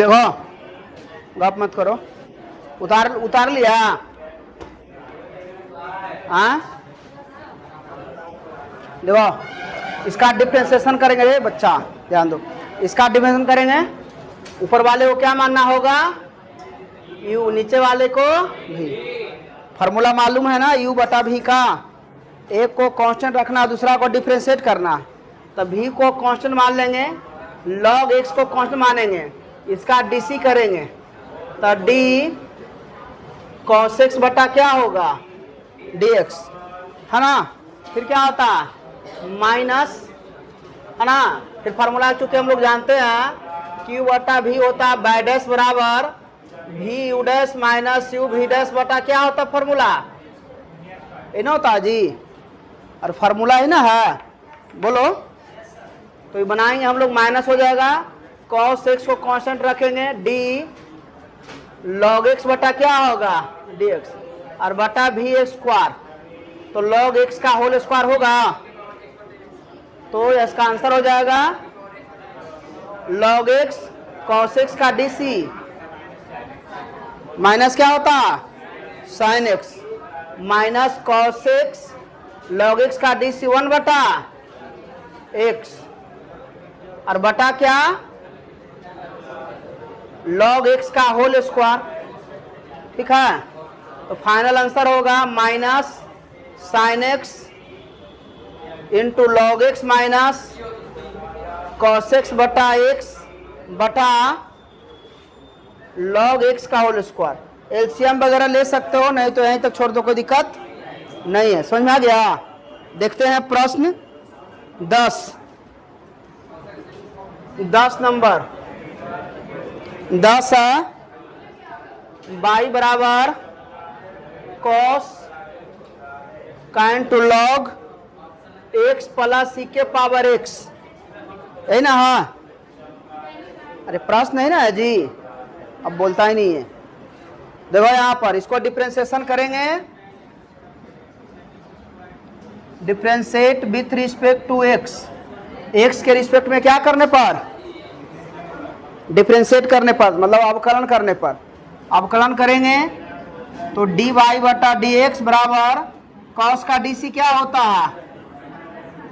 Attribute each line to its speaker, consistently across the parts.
Speaker 1: देखो गप मत करो। उतार लिया। हाँ देखो इसका डिफरेंशिएशन करेंगे रे बच्चा, ध्यान दो। इसका डिफरेंशिएशन करेंगे, ऊपर वाले को क्या मानना होगा, u, नीचे वाले को v। फॉर्मूला मालूम है ना, u बटा v का। एक को कांस्टेंट रखना, दूसरा को डिफरेंशिएट करना। तो v को कांस्टेंट मान लेंगे, log x को कांस्टेंट मानेंगे, इसका dc करेंगे तो d cos x बटा क्या होगा dx, है ना। फिर क्या होता है माइनस, है ना। फिर फार्मूला चूंकि हम लोग जानते हैं q बटा v होता है बाय डैश बराबर v u dash minus u v dash बटा क्या होता है फार्मूला, ये ना होता जी। और फार्मूला ही ना है, बोलो। तो ये बनाएंगे हम लोग, माइनस हो जाएगा, cos x को कांस्टेंट रखेंगे, d log x बटा क्या होगा dx, और बटा v स्क्वायर। तो log x का होल स्क्वायर होगा, तो इसका आंसर हो जाएगा log x cos x का dc माइनस क्या होता sin x minus cos x log x का dc 1 बटा x, और बटा क्या log x का होल स्क्वायर। ठीक है, तो फाइनल आंसर होगा minus sin x into log x minus cos x बटा x बटा log x का होल स्क्वायर। एलसीएम वगैरह ले सकते हो, नहीं तो यहीं तक छोड़ दो, कोई दिक्कत नहीं है। समझ में आ गया। देखते हैं प्रश्न 10 नंबर 10 है y बराबर cos काइन two log x plus c के पावर x, है ना। हाँ अरे प्रश्न है ना जी, अब बोलता ही नहीं है। देखो यहां पर इसको डिफरेंशिएशन करेंगे, differentiate with respect to x, x के रिस्पेक्ट में क्या करने पर, डिफरेंशिएट करने पर, मतलब अवकलन करने पर। अवकलन करेंगे तो dy बटा dx बराबर cos का dc क्या होता है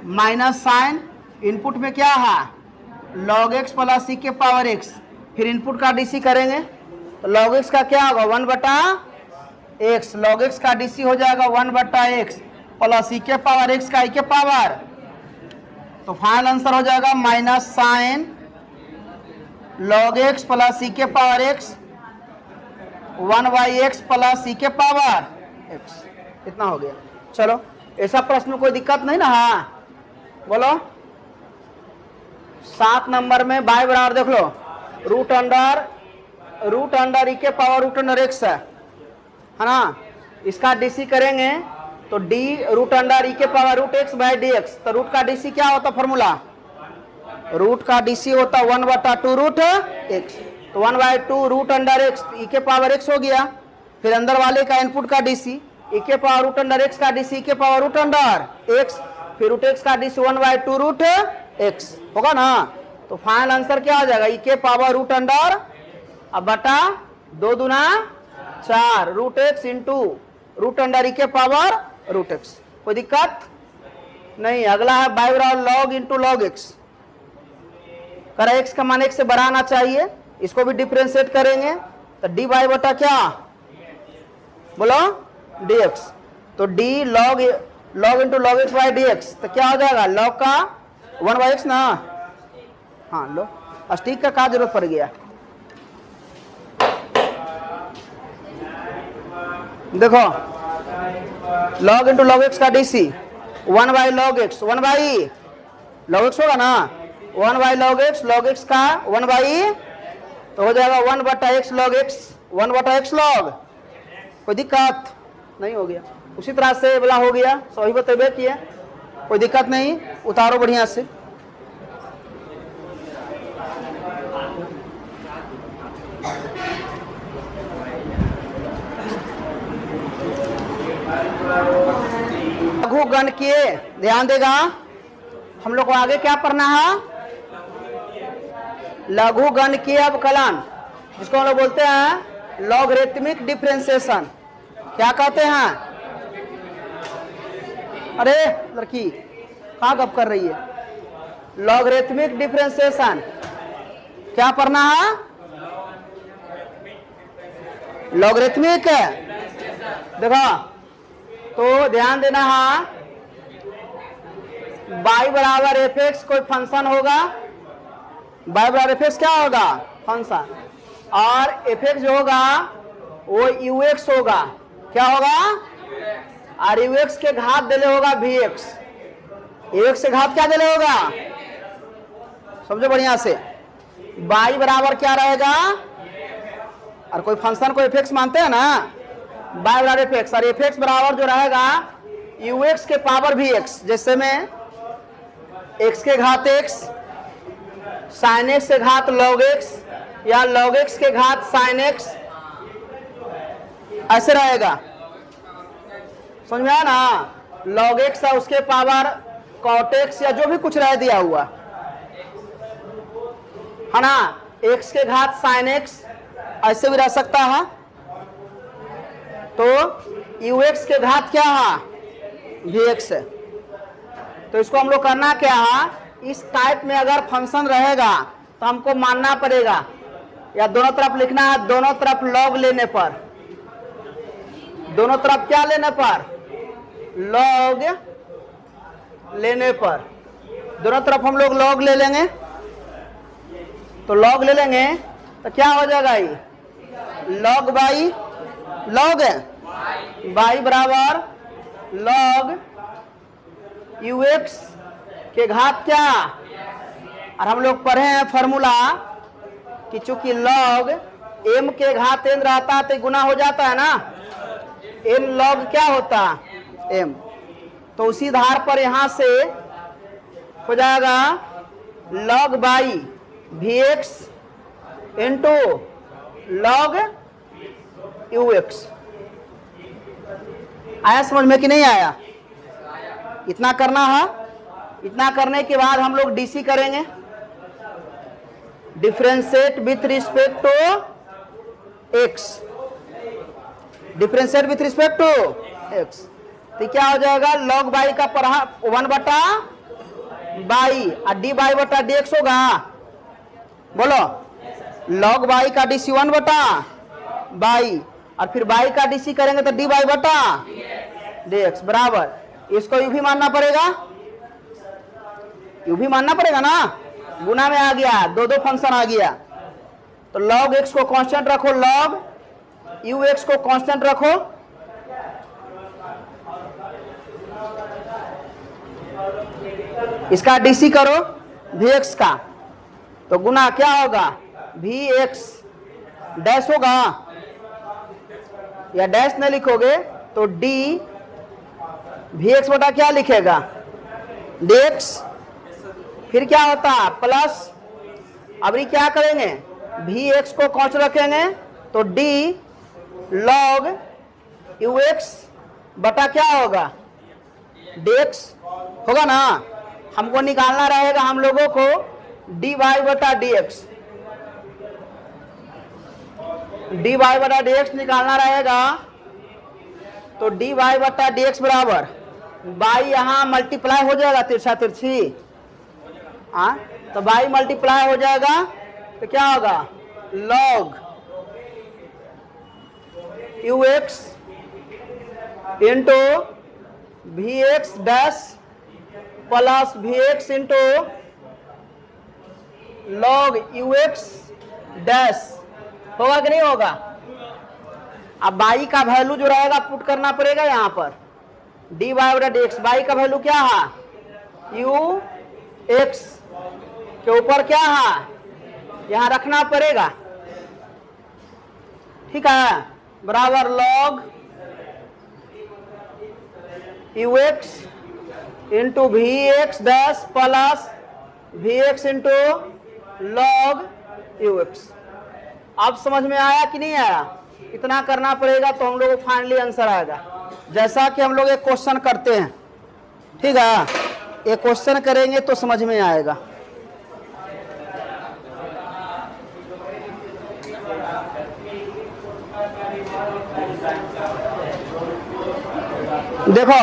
Speaker 1: माइनस साइन, इनपुट में क्या है log x प्लस c के पावर x, फिर इनपुट का dc करेंगे तो log x का क्या होगा 1 बटा x, log x का dc हो जाएगा 1 बटा x प्लस c के पावर x का e के पावर। तो फाइनल आंसर हो जाएगा minus sine log x plus c के power x 1 by x plus c के पावर x, इतना हो गया। चलो ऐसा प्रश्न कोई दिक्कत नहीं ना। हाँ बोलो। 7 नंबर में y बराबर देख लो रूट अंडर e के पावर रूट अंडर x है ना। इसका dc करेंगे तो d रूट अंडर e के power root x by dx। तो रूट का dc क्या होता फॉर्मूला, रूट का dc होता 1 बटा 2 रूट x, तो 1 by 2 root under x e के पावर x हो गया। फिर अंदर वाले का इनपुट का dc e के पावर रूट अंडर x का dc e के पावर रूट अंडर x, फिर रूट x का dc 1 बाई 2 रूट x होगा ना। तो फाइनल आंसर क्या हो जाएगा e के पावर रूट अंडर अब बटा 2 दूना 4 root x into root under e के पावर रूट x। कोई दिक्कत नहीं। अगला है y बराबर log इंटू लॉग x, कर x का मान x से बड़ा आना चाहिए, इसको भी डिफरेंशिएट करेंगे तो dy बटा क्या बोलो dx। तो d log into log x by dx, तो क्या हो जाएगा log का 1 बाई x ना। हाँ लो अस्टिक का जरूरत पड़ गया। देखो log इंटू लॉग x का dc 1 by log x, 1 by log x होगा ना, 1 बाई log x का 1 बाई, तो हो जाएगा 1 बटा x log x, 1 बटा x log। कोई दिक्कत नहीं हो गया। उसी तरह से वाला हो गया, सही बतेबे किए, कोई दिक्कत नहीं। उतारो बढ़िया से। लघु गणकीय ध्यान देगा, हम लोग को आगे क्या पढ़ना है, लघु गणकीय अवकलन। जिसको हम लोग बोलते हैं लॉगरिथमिक डिफरेंशिएशन। क्या कहते हैं? अरे लड़की कहाँ गप कर रही है? लॉगरिथमिक डिफरेंशिएशन क्या पढ़ना है? लॉगरिथमिक। देखो तो ध्यान देना है, y बराबर एफ एक्स कोई फंक्शन होगा, y बराबर एफ एक्स क्या होगा? फंक्शन, और एफ एक्स जो होगा वो यू एक्स होगा। क्या होगा? और यू एक्स के घात देले होगा वी एक्स। यू एक्स के घात क्या देले होगा? समझो बढ़िया से, y बराबर क्या रहेगा? और कोई फंक्शन को एफ एक्स मानते हैं ना, y बराबर एफ एक्स, और एफ एक्स बराबर जो रहेगा यू एक्स के पावर वी एक्स। जैसे में x के घात x, साइन x के घात log x, या log x के घात साइन x, ऐसे रहेगा। समझ में आया ना? log x है उसके पावर cot x, या जो भी कुछ रह दिया हुआ है ना, x के घात साइन x, ऐसे भी रह सकता है। तो ux के घात क्या है? vx है। तो इसको हम लोग करना क्या है, इस टाइप में अगर फंक्शन रहेगा तो हमको मानना पड़ेगा, या दोनों तरफ लिखना है, दोनों तरफ लॉग लेने पर, दोनों तरफ क्या लेने पर? लॉग लेने पर। दोनों तरफ हम लोग लॉग ले लेंगे, तो लॉग ले लेंगे तो क्या हो जाएगा? ये लॉग बाई लॉग है, बाई बराबर लॉग यू एक्स के घात क्या? और हम लोग पढ़े हैं फॉर्मूला कि चूंकि लॉग m के घात n रहता है तो गुना हो जाता है ना, m लॉग क्या होता है? m। तो उसी धार पर यहां से हो जाएगा log y v x into log u x. आया समझ में कि नहीं आया? इतना करना है। इतना करने के बाद हम लोग डीसी करेंगे, differentiate with respect to x, differentiate with respect to x. तो क्या हो जाएगा? लॉग बाई का पढ़ा 1 बटा बाई, और डी बाई बटा डी एक्स होगा। बोलो, लॉग बाई का डीसी 1 बटा बाई, और फिर बाई का डीसी करेंगे तो डी बाई बटा डी एक्स बराबर, इसको यू भी मानना पड़ेगा, यू भी मानना पड़ेगा ना, गुना में आ गया, दो दो फंक्शन आ गया। तो log x को कांस्टेंट रखो, log यू एक्स को कांस्टेंट रखो, इसका डीसी करो vx का, तो गुना क्या होगा? vx डैश होगा, या डैश नहीं लिखोगे तो d vx बटा क्या लिखेगा? dx। फिर क्या होता है? प्लस, अब ये क्या करेंगे? vx को कांस्टेंट रखेंगे तो d log ux बटा क्या होगा? dx होगा ना। हमको निकालना रहेगा हम लोगों को dy बटा dx, dy बटा dx निकालना रहेगा। तो dy बटा dx बराबर बाई, यहाँ मल्टीप्लाई हो जाएगा तिरछा तिरछी, हाँ, तो बाई मल्टीप्लाई हो जाएगा तो क्या होगा? log u x into v x dash plus v x into log u x dash, होगा कि नहीं होगा? अब बाई का वैल्यू जो रहेगा पुट करना पड़ेगा यहाँ पर, डी वाई बटा डी एक्स। बाई का वैल्यू क्या है? यू एक्स के ऊपर क्या है? यहाँ रखना पड़ेगा, ठीक है, बराबर log u x into v x dash plus v x into log u x. अब समझ में आया कि नहीं आया? इतना करना पड़ेगा तो हम लोग को फाइनली आंसर आएगा। जैसा कि हम लोग एक क्वेश्चन करते हैं, ठीक है, एक क्वेश्चन करेंगे तो समझ में आएगा। देखो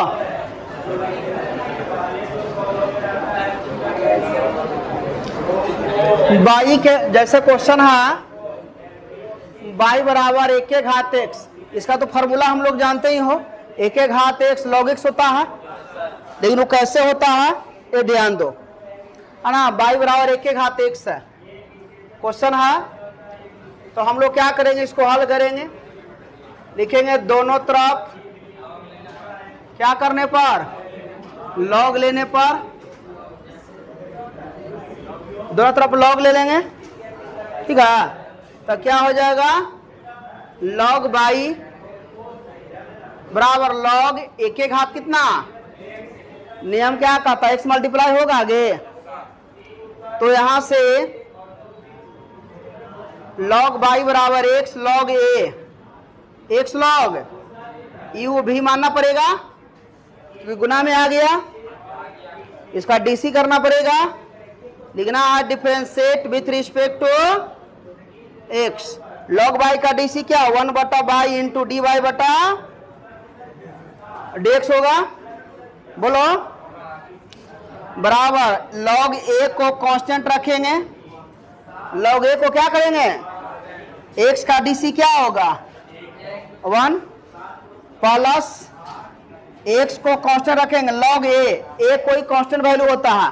Speaker 1: बाई के जैसे क्वेश्चन है, बाई बराबर 1 के घात x, इसका तो फॉर्मूला हम लोग जानते ही हो, 1 के घात x log x होता है, लेकिन वो कैसे होता है ये ध्यान दो, है ना। बाई बराबर 1 के घात x है, क्वेश्चन है, तो हम लोग क्या करेंगे, इसको हल करेंगे, लिखेंगे दोनों तरफ क्या करने पर, लॉग लेने पर, दोनों तरफ लॉग ले लेंगे, ठीक है। तो क्या हो जाएगा, लॉग बाई बराबर लॉग 1 के घात कितना, नियम क्या कहता है, x मल्टीप्लाई होगा आगे, तो यहां से लॉग बाई बराबर x log a, x log u भी मानना पड़ेगा क्योंकि गुना में आ गया, इसका डीसी करना पड़ेगा, लिखना है differentiate with respect to x, log y का डीसी क्या 1 बटा बाई इंटू डी वाई बटा dx होगा, बोलो, बराबर लॉग a को कांस्टेंट रखेंगे, लॉग a को क्या करेंगे, x का डीसी क्या होगा 1 प्लस x को कांस्टेंट रखेंगे, लॉग a कोई कांस्टेंट वैल्यू होता है,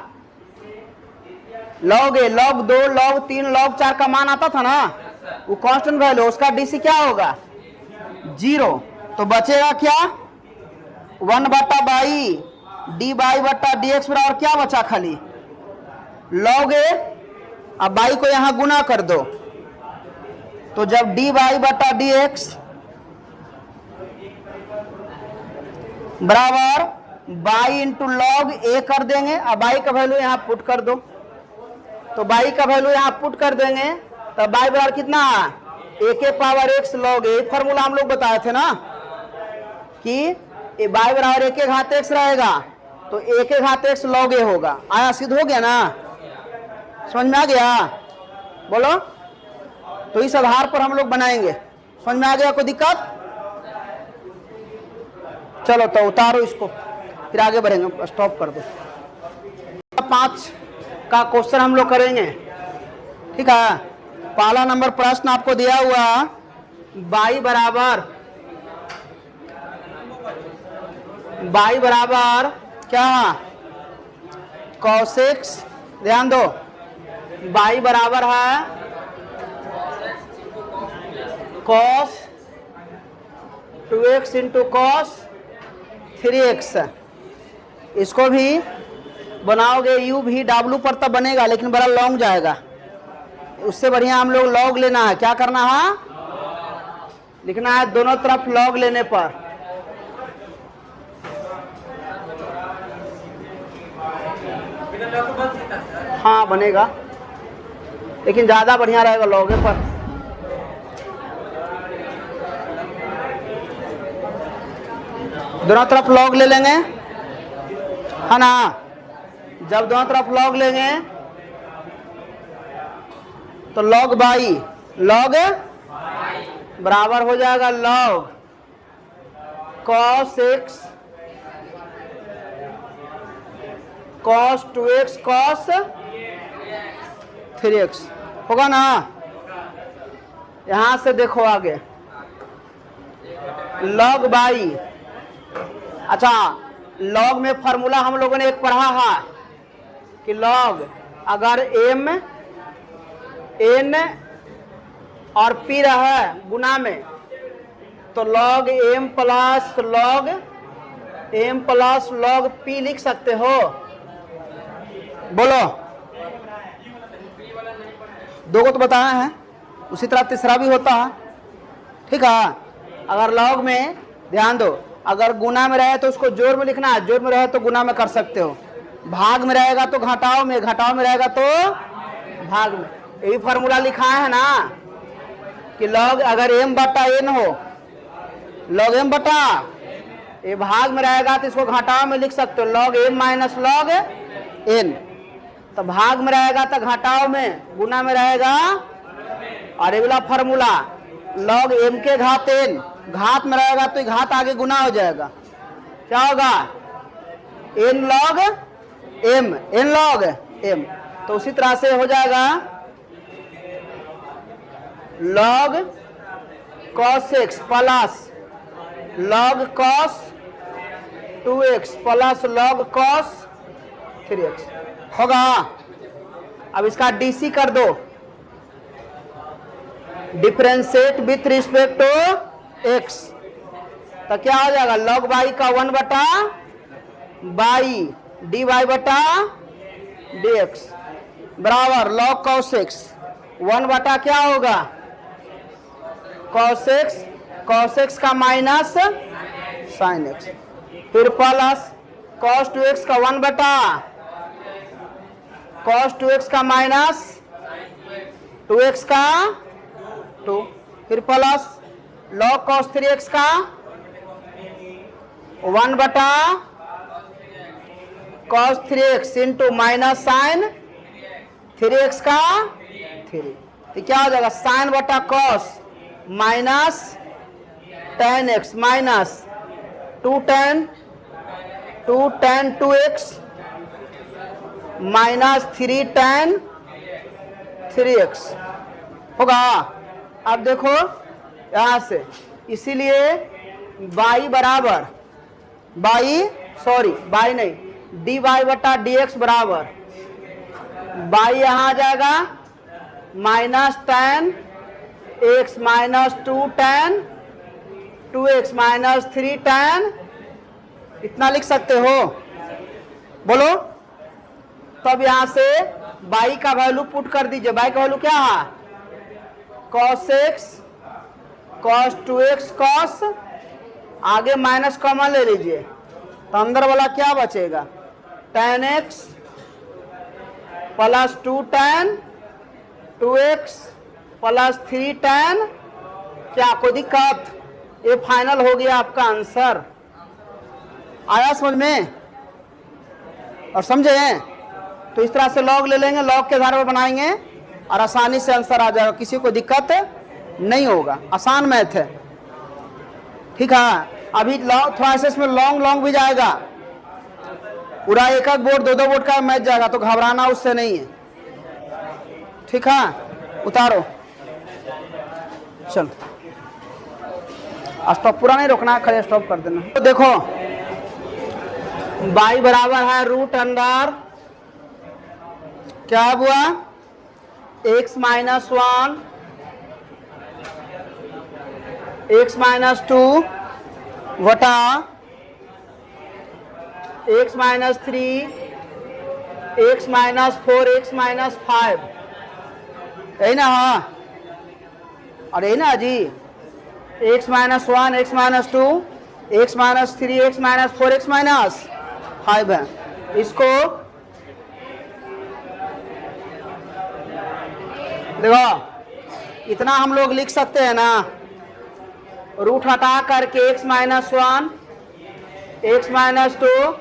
Speaker 1: log a log 2 log 3 log 4 का मान आता था ना, वो कांस्टेंट वैल्यू, उसका डीसी क्या होगा 0, तो बचेगा क्या 1 बटा बाई डी बाई बटा डी एक्स बराबर क्या बचा खाली लॉग a, अब बाई को यहां गुना कर दो, तो जब डी बाई बटा डी एक्स बराबर बाई इंटू लॉग ए कर देंगे, अब बाई का वैल्यू यहां पुट कर दो, तो बाई का वैल्यू यहां पुट कर देंगे, तो बाई बराबर कितना 1 के पावर x लॉग ए, फॉर्मूला हम लोग बताए थे ना कि बाई बराबर 1 के घात x रहेगा, तो 1 के घात x लॉग ए होगा, आया सिद्ध हो गया ना, समझ में आ गया, बोलो। तो इस आधार पर हम लोग बनाएंगे, समझ में आ गया, कोई दिक्कत, चलो तो उतारो इसको, फिर आगे बढ़ेंगे, स्टॉप कर दो। 5 का क्वेश्चन हम लोग करेंगे, ठीक है। पहला नंबर प्रश्न आपको दिया हुआ, बाई बराबर क्या cos x, ध्यान दो, बाई बराबर है cos 2x into cos 3x, इसको भी बनाओगे u भी w पर तब बनेगा, लेकिन बड़ा लॉन्ग जाएगा, उससे बढ़िया हम लोग लॉग लेना है, क्या करना है, लिखना है दोनों तरफ लॉग लेने पर, हाँ बनेगा, लेकिन ज्यादा बढ़िया रहेगा लॉगे पर, दोनों तरफ लॉग ले लेंगे, है ना। जब दोनों तरफ लॉग लेंगे तो लॉग बाई लॉग बराबर हो जाएगा log cos x cos 2x cos 3x होगा ना। यहां से देखो आगे लॉग बाई, अच्छा लॉग में फॉर्मूला हम लोगों ने एक पढ़ा है कि लॉग अगर m n और p रहे गुना में तो log m plus log p लिख सकते हो, बोलो। दो को तो बताया है, उसी तरह तीसरा भी होता है, ठीक है। अगर लॉग में ध्यान दो, अगर गुना में रहे तो उसको जोड़ में लिखना है, जोड़ में रहे तो गुना में कर सकते हो, भाग में रहेगा तो घटाओ में, घटाओ में रहेगा तो भाग में। यही फॉर्मूला लिखा है ना कि लॉग अगर m बटा n हो, लॉग m बटा ये भाग में रहेगा तो इसको घटाओ में लिख सकते हो, log m minus log n, तो भाग में रहेगा तो घटाओ में, गुना में रहेगा और ये वाला फॉर्मूला log m के घात n, घात में रहेगा तो घात आगे गुना हो जाएगा, क्या होगा n log m, n log m। तो उसी तरह से हो जाएगा log cos x plus log cos 2x plus log cos 3x होगा। अब इसका डीसी कर दो, differentiate with respect to x, तो क्या हो जाएगा log y का 1 बटा y dy बटा dx बराबर log cos x 1 बटा क्या होगा cos x का माइनस sin x, फिर प्लस cos 2x का 1 बटा cos 2x का माइनस 2x का 2, फिर प्लस log cos 3x का 1 बटा cos 3x into minus sin 3x का 3, तो क्या हो जाएगा sin बटा cos minus tan x minus 2 tan 2x minus 3 tan 3x होगा। अब देखो यहां से, इसीलिए y बराबर y नहीं dy बटा dx बराबर y यहां आ जाएगा minus tan x minus 2 tan 2x minus 3 tan, इतना लिख सकते हो, बोलो। तब यहां से y का वैल्यू पुट कर दीजिए, y का वैल्यू क्या है cos x cos 2x cos, आगे माइनस कॉमन ले लीजिए तो अंदर वाला क्या बचेगा tan x plus 2 tan 2x plus 3 tan, क्या कोई दिक्कत, ये फाइनल हो गया आपका आंसर। आया समझ में और समझे हैं? तो इस तरह से लॉग ले लेंगे, लॉग के आधार पर बनाएंगे और आसानी से आंसर आ जाएगा, किसी को दिक्कत नहीं होगा, आसान मैथ है। ठीक है, अभी थोड़ा सा इसमें लॉन्ग भी जाएगा, पूरा एक बोर्ड 2-2 बोर्ड का मैथ जाएगा, तो घबराना उससे नहीं है। ठीक है, उतारो, चलो स्टॉप पूरा नहीं रोकना, खड़े स्टॉप कर देना। तो देखो y बराबर है रूट अंडर क्या हुआ x माइनस 1 x माइनस 2 वटा x minus 3 x minus 4 x minus 5, यही ना? हाँ, और यही ना जी, x minus 1 x minus 2 x minus 3 x minus 4 x minus 5 है। इसको देखो, इतना हम लोग लिख सकते हैं ना, रूट हटा करके x माइनस 1 x माइनस 2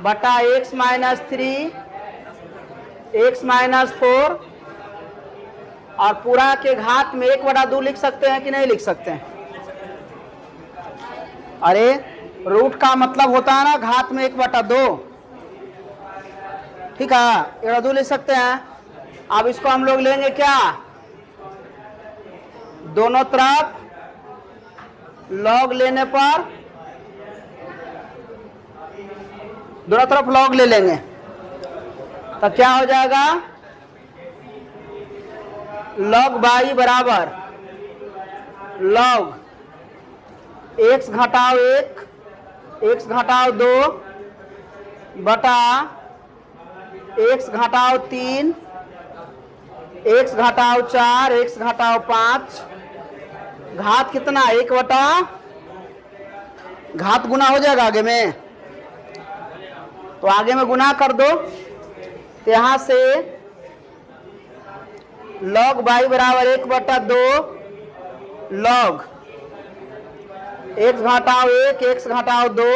Speaker 1: बटा x माइनस 3 x माइनस 4 और पूरा के घात में 1/2 लिख सकते हैं कि नहीं लिख सकते हैं? अरे रूट का मतलब होता है ना घात में 1/2, ठीक है, 1/2 लिख सकते हैं। अब इसको हम लोग लेंगे क्या, दोनों तरफ लॉग लेने पर, दोनों तरफ लॉग ले लेंगे तो क्या हो जाएगा log y बराबर log x घटाओ 1 x घटाओ 2 बटा x घटाओ 3 x घटाओ 4 x घटाओ 5, घात कितना 1 बटा, घात गुना हो जाएगा आगे में, तो आगे में गुना कर दो, तो यहां से log y बराबर 1/2 log x घटाओ 1 x घटाओ 2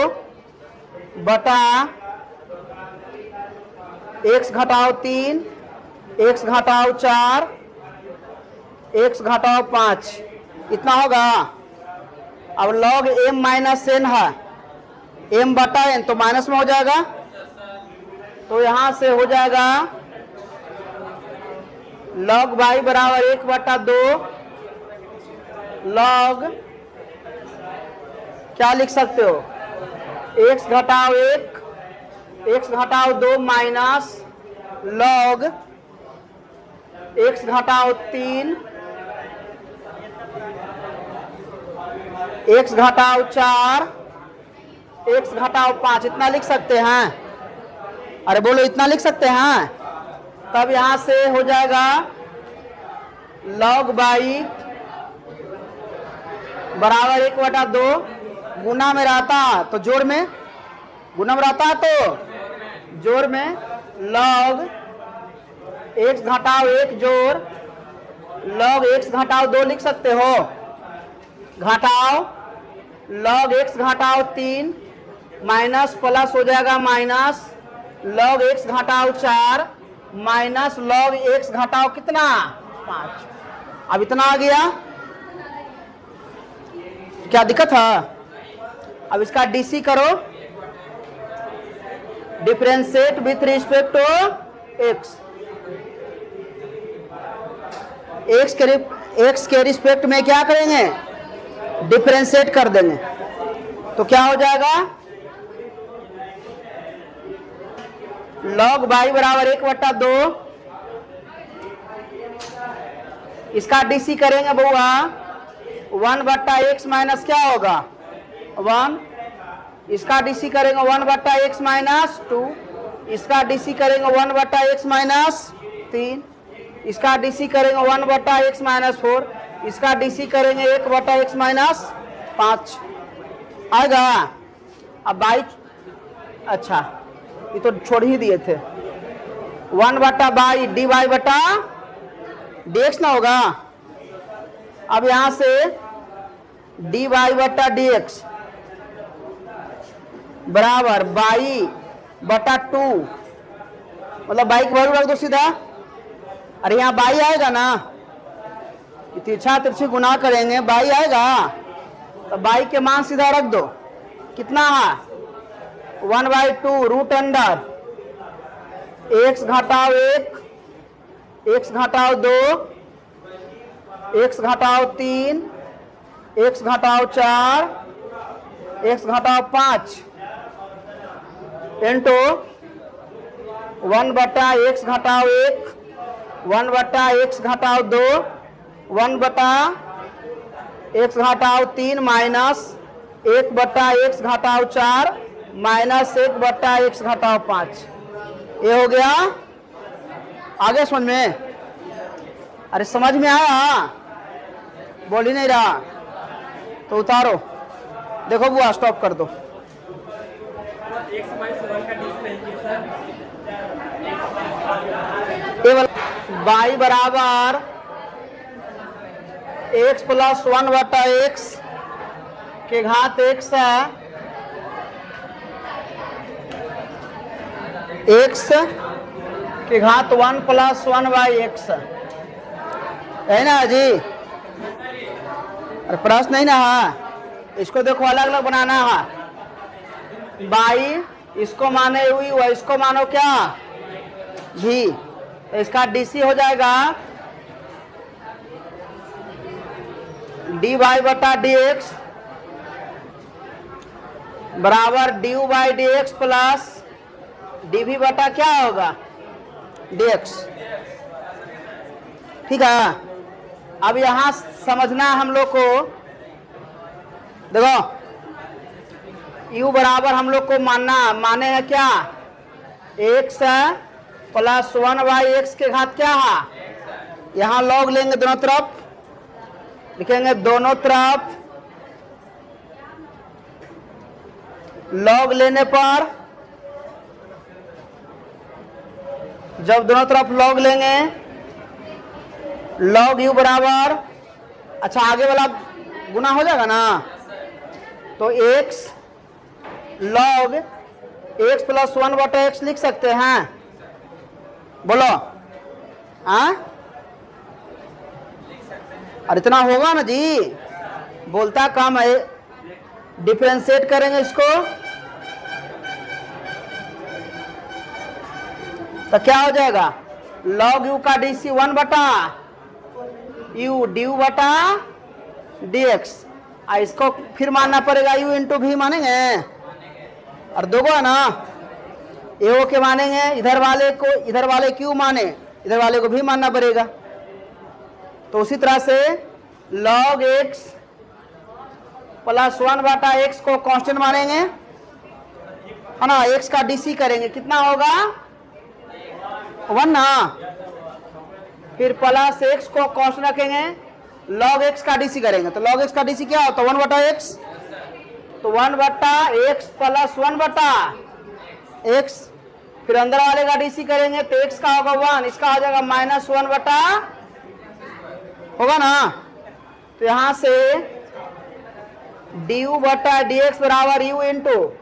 Speaker 1: बटा x घटाओ 3 x घटाओ 4 x घटाओ 5 इतना होगा। अब log m माइनस n है, m बटा n तो माइनस में हो जाएगा, तो यहां से हो जाएगा log y बराबर 1/2 log क्या लिख सकते हो, x घटाओ 1 x घटाओ 2 माइनस log x घटाओ 3 x घटाओ 4 x घटाओ 5 इतना लिख सकते हैं। अरे बोलो इतना लिख सकते हैं। तब यहां से हो जाएगा log y बराबर 1/2 गुना में रहता तो जोड़ में, गुना में रहता तो जोड़ में log x घटाओ 1 जोड़ log x घटाओ 2 लिख सकते हो, घटाओ log x घटाओ 3 माइनस प्लस हो जाएगा माइनस log x घटाओ 4 माइनस log x घटाओ कितना 5। अब इतना आ गया, क्या दिक्कत है। अब इसका डीसी करो, differentiate with respect to x, x के रिस्पेक्ट में क्या करेंगे, डिफरेंशिएट कर देंगे। तो क्या हो जाएगा, log y बराबर 1/2, इसका डीसी करेंगे बउआ 1/x माइनस क्या होगा 1, इसका डीसी करेंगे 1/x माइनस 2, इसका डीसी करेंगे 1/x माइनस 3, इसका डीसी करेंगे 1/x माइनस 4, इसका डीसी करेंगे 1/x माइनस 5 आएगा। अब बाई, अच्छा ये तो छोड़ ही दिए थे, 1/बाई डी वाई बटा dx ना होगा। अब यहां से dy बटा dx बराबर बाई बटा 2, मतलब बाई की वैल्यू रख दो सीधा। अरे यहाँ बाई आएगा ना, तिरछा तिरछी गुना करेंगे बाई आएगा, तो बाई के मान सीधा रख दो, कितना है 1/2 रूट अंडर x घटाओ 1 x घटाओ 2 x घटाओ 3 x घटाओ 4 x घटाओ 5 इंटू 1/x घटाओ 1 1/x घटाओ 2 1/x घटाओ 3 माइनस 1/x घटाओ 4 माइनस 1/x घटाओ 5। ये हो गया, आगे समझ में, अरे समझ में आया, बोल ही नहीं रहा तो उतारो, देखो बुआ स्टॉप कर दो। y बराबर x प्लस 1/x के घात x है, x के घात 1 + 1/x है ना जी। अरे प्रश्न नहीं ना है, इसको देखो अलग अलग बनाना है। बाई इसको माने हुई व इसको मानो क्या जी, तो इसका डीसी हो जाएगा dy बटा dx बराबर du by dx plus dv बटा क्या होगा dx। ठीक है, अब यहां समझना हम लोग को, देखो u बराबर हम लोग को माने है क्या x प्लस 1/x के घात क्या है, यहां लॉग लेंगे दोनों तरफ, लिखेंगे दोनों तरफ लॉग लेने पर, जब दोनों तरफ लॉग लेंगे लॉग u बराबर, अच्छा आगे वाला गुना हो जाएगा ना, तो x log x plus 1/x लिख सकते हैं, बोलो हाँ और इतना होगा ना जी, बोलता कम है। डिफरेंशिएट करेंगे इसको तो क्या हो जाएगा, लॉग यू का डी सी 1 बटा यू डी यू बटा डी एक्स। इसको फिर मानना पड़ेगा यू इंटू भी मानेंगे, और दोगो है ना, ए के मानेंगे, इधर वाले क्यू माने, इधर वाले को भी मानना पड़ेगा। तो उसी तरह से log x प्लस 1 बटा एक्स को कांस्टेंट मानेंगे, है ना, x का डीसी करेंगे, कितना होगा 1 ना, फिर प्लस x को कांस्टेंट रखेंगे, log x का डीसी करेंगे, तो log x का डीसी क्या होता है 1 बटा x, तो 1 बटा x प्लस 1 बटा x, फिर अंदर वाले का डीसी करेंगे तो x का होगा 1, इसका हो जाएगा माइनस 1 बटा, होगा ना। तो यहां से डी यू बटा डी एक्स बराबर यू इंटू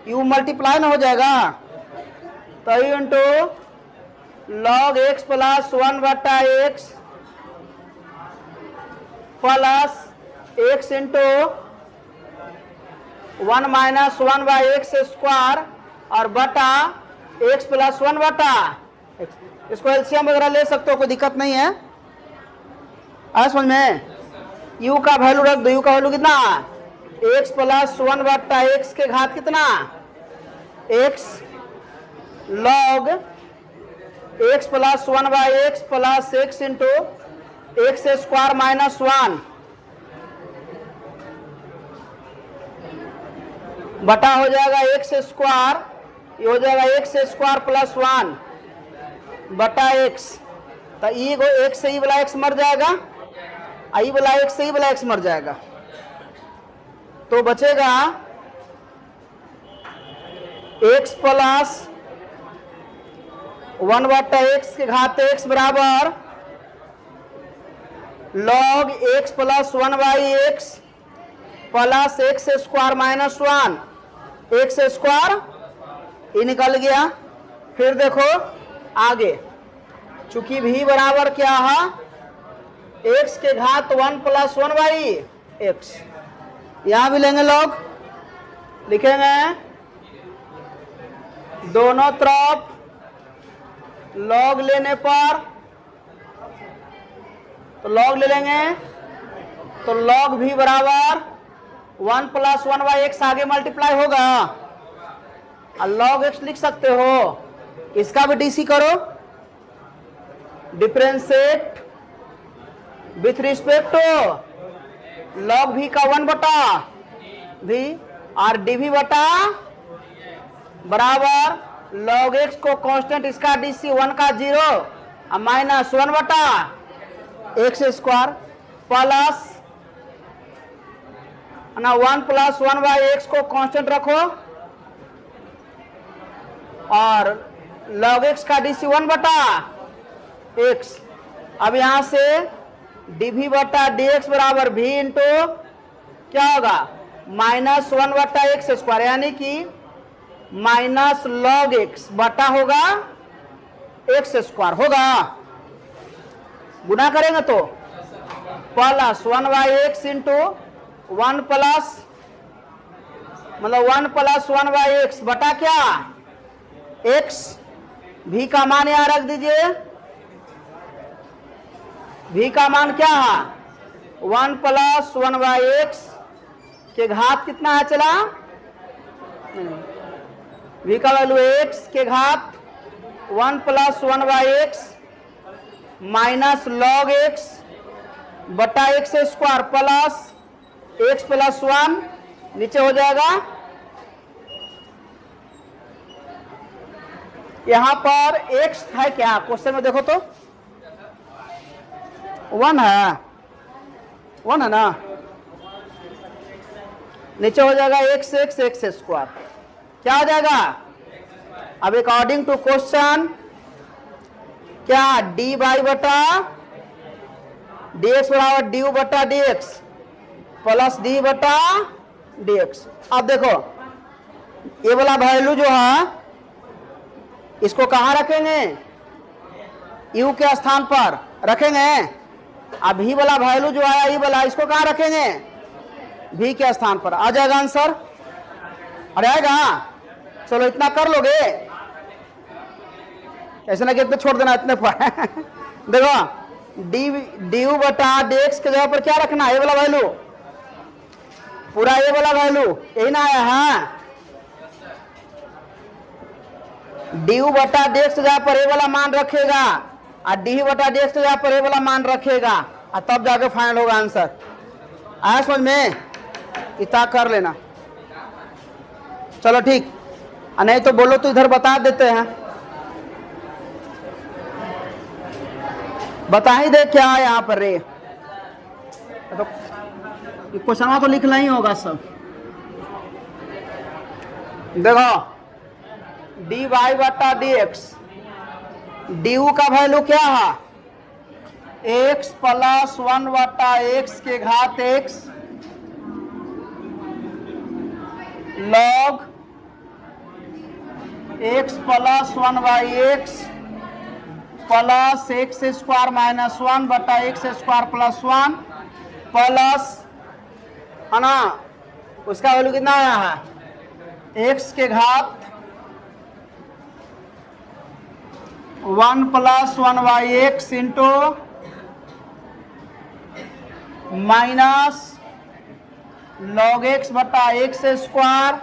Speaker 1: यू मल्टीप्लाई ना हो जाएगा, तो you into log x plus 1 बटा x plus x into 1 minus 1 by x square और बटा एक्स प्लस 1 बटा एक्स। इसको एलसीएम वगैरह ले सकते हो, कोई दिक्कत नहीं है। आ समझ में, u का वैल्यू रख दो, u का वैल्यू कितना, x प्लस 1 बटा एक्स के घात कितना, x log x plus 1 by x plus x into x square minus 1 बटा हो जाएगा एक्स स्क्वायर, ये हो जाएगा एक्स स्क्वायर प्लस 1 बटा एक्स, तो ई को एक्स से ई वाला एक्स मर जाएगा, आई वाला एक्स से ई वाला एक्स मर जाएगा, तो बचेगा एक्स प्लस 1 बटा एक्स के घात एक्स बराबर log x plus 1 by x plus x square minus 1 x square, ये निकल गया। फिर देखो आगे, चूंकि भी बराबर क्या है एक्स के घात 1 प्लस 1 बाई एक्स, यहां भी लेंगे लॉग, लिखेंगे दोनों तरफ लॉग लेने पर, तो लॉग ले लेंगे, तो लॉग भी बराबर 1 प्लस 1 बाई एक्स आगे मल्टीप्लाई होगा, और लॉग एक्स लिख सकते हो, इसका भी डीसी करो, differentiate with respect to log भी का 1 बटा भी और डी भी बटा बराबर लॉग एक्स को कांस्टेंट, इसका डीसी 1 का 0 और माइनस 1 बटा एक्स स्क्वायर प्लस ना 1 प्लस 1 बाई एक्स को कांस्टेंट रखो और लॉग एक्स का डीसी 1 बटा एक्स। अब यहां से डी भी बटा डी एक्स बराबर भी इंटू क्या होगा माइनस 1 बटा एक्स स्क्वायर, यानी कि माइनस लॉग एक्स बटा होगा एक्स स्क्वायर होगा, गुना करेंगे तो plus 1 by x into 1 plus मतलब 1 प्लस 1 बाई एक्स बटा क्या एक्स, भी का मान यहां रख दीजिए, भी का मान क्या है 1 प्लस 1 बाई एक्स के घात कितना है चला, भी का वैल्यू एक्स के घात 1 plus 1 by x minus log x बटा x square plus x plus 1 नीचे हो जाएगा। यहां पर एक्स है क्या क्वेश्चन में देखो तो 1 है ना, नीचे हो जाएगा एक्स एक्स एक्स स्क्वायर, क्या हो जाएगा। अब अकॉर्डिंग टू क्वेश्चन क्या डी बाई बटा डी एक्स बराबर डी यू बटा डी एक्स प्लस डी बटा डी एक्स। अब देखो ये वाला वैल्यू जो है इसको कहां रखेंगे, यू के स्थान पर रखेंगे, अब भी वाला वैल्यू जो आया ये वाला, इसको कहाँ रखेंगे, भी के स्थान पर। आ जाएगा आंसर, अरे आएगा। चलो इतना कर लोगे, ऐसे ना कि इतने छोड़ देना इतने पर देखो डी बटा डी एक्स के जगह पर क्या रखना है, ये वाला वैल्यू, पूरा ये वाला वैल्यू, यही ना आया है। डी बटा डी एक्स के जगह पर ये वाला मान रखेगा, और डी बटा डी एक्स के जगह पर ये वाला मान रखेगा, और तब जाके फाइनल होगा आंसर। आया समझ में, इतना कर लेना। चलो ठीक, नहीं तो बोलो तो इधर बता देते हैं, बता ही दे क्या है यहाँ पर रे। तो क्वेश्चन तो लिखना ही होगा सब। देखो डी वाई बटा डी एक्स, डी यू का वैल्यू क्या है, एक्स प्लस 1 बटा एक्स के घात x log x plus 1 by x plus x square minus 1 बटा एक्स स्क्वायर प्लस 1 प्लस, है ना, उसका वैल्यू कितना आया है, एक्स के घात 1 plus 1 by x into minus log x बटा x square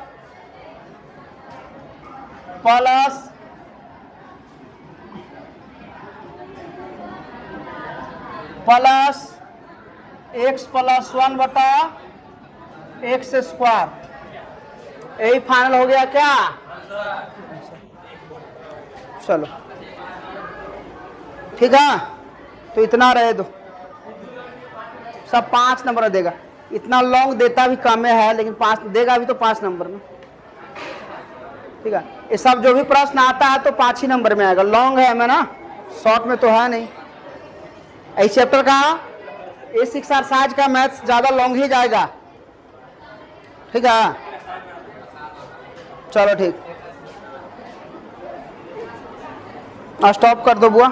Speaker 1: plus x plus 1 बटा एक्स स्क्वायर। यही फाइनल हो गया क्या, चलो ठीक है। तो इतना रहे दो, सब 5 नंबर देगा। इतना लॉन्ग देता भी कम है, लेकिन 5 देगा भी तो 5 नंबर में, ठीक है। ये सब जो भी प्रश्न आता है तो 5 ही नंबर में आएगा, लॉन्ग है हमें ना, शॉर्ट में तो है नहीं। इस चैप्टर का इस एक्सरसाइज का मैथ्स ज्यादा लॉन्ग ही जाएगा, ठीक है। चलो ठीक, स्टॉप कर दो बुआ।